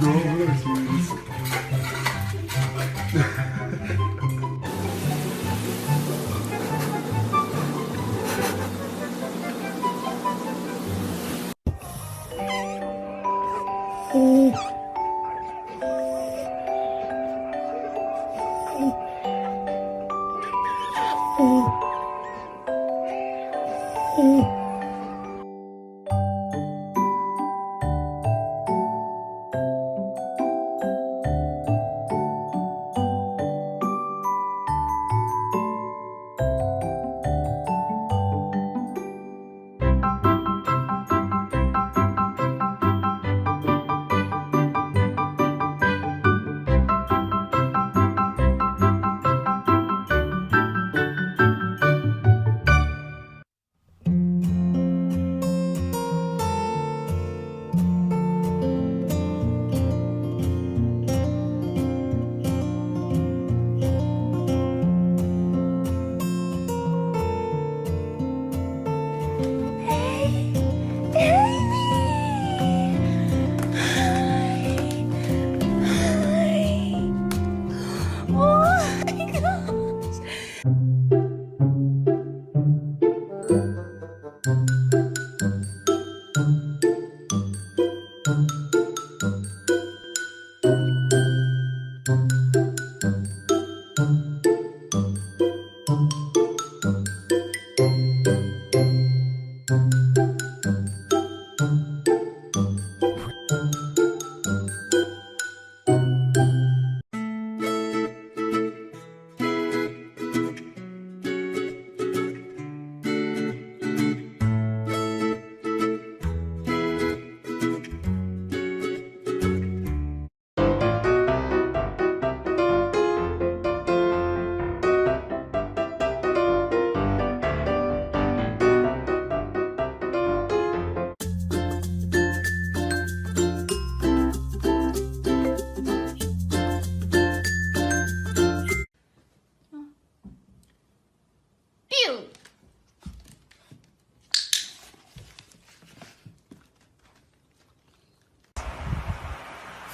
너무 재밌어.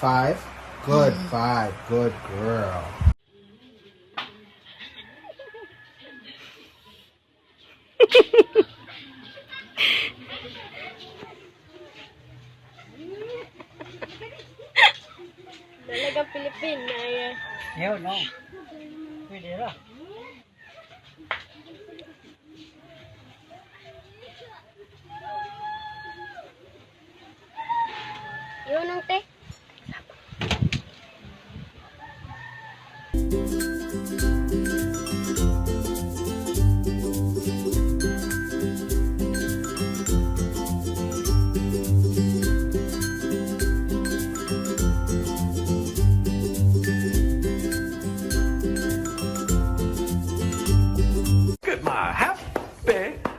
Five. Good. Five. Good girl. Talagang Pilipina yan. Yo, no. Pwede ra. Yun ang te.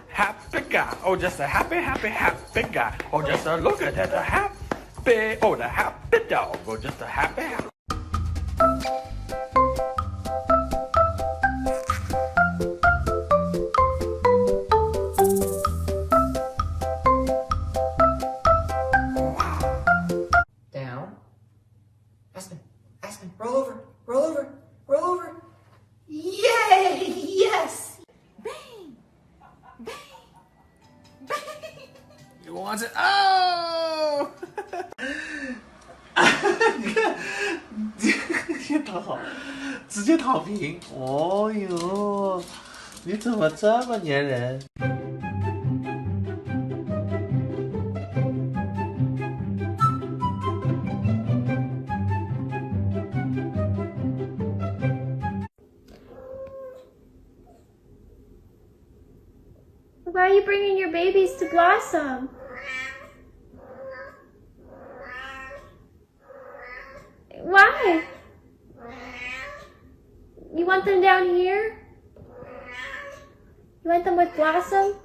Happy guy. Oh, just a happy guy. Oh, just a look at that, oh, the happy dog. Oh, just a happy. Down. Aspen, roll over, roll over, roll over. Yay! Yes! Bang! Bang! Bang! You want it? Oh! 直接躺平。哦呦，你怎么这么粘人？ Why are you bringing your babies to Blossom? Why? You want them down here? You want them with Blossom?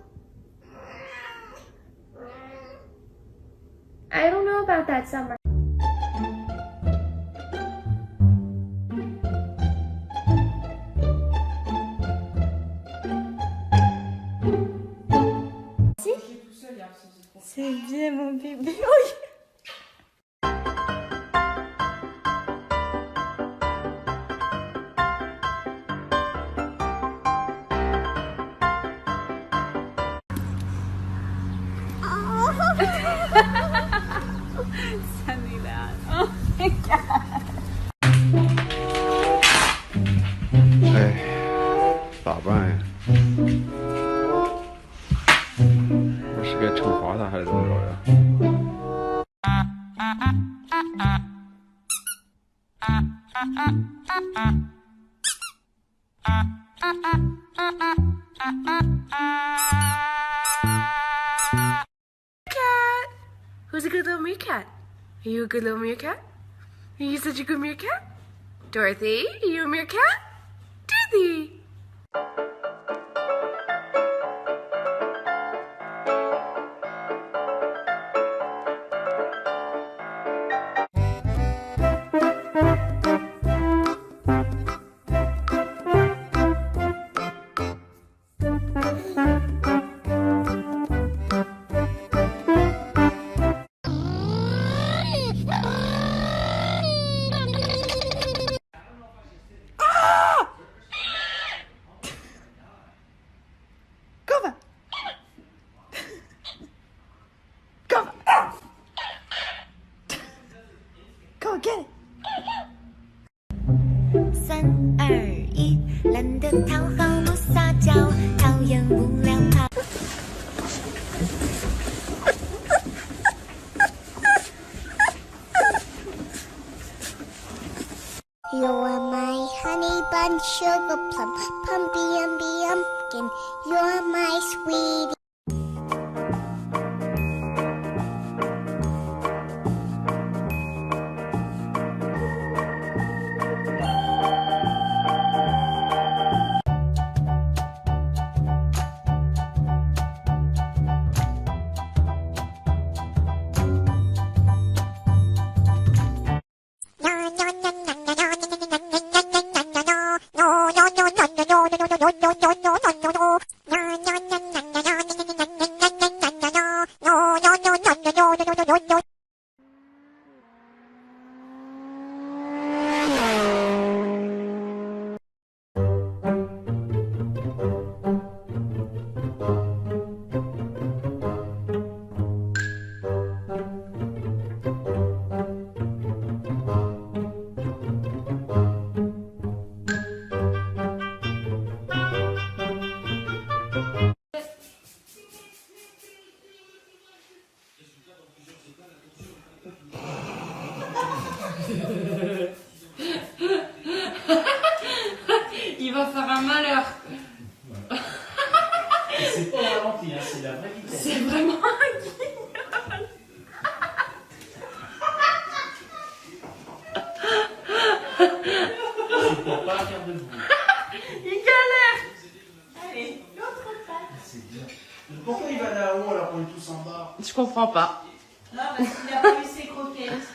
I don't know about that, Summer. Sevdim mon bébé. Sending that. Oh my god. 哎，咋办呀？我是该惩罚他还是怎么着呀？Who's a good little meerkat? Are you a good little meerkat? Are you such a good meerkat? Dorothy, are you a meerkat? Dorothy! Go get it. 3、2、1，懒得讨好不撒娇，讨厌无聊跑。You are my honey bun, sugar plum, pumpy umby umpkin. You are my sweetie. Il va faire un malheur. C'est pas un ralenti, hein, c'est la vraie vitesse. C'est vraiment un guignol. C'est pour pas faire de bruit. Il galère. Allez, l'autre patte. C'est bien. Pourquoi il va là-haut alors qu'on est tous en bas? Je comprends pas. Non, parce qu'il a pas eu ses croquettes.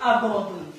Abandonne.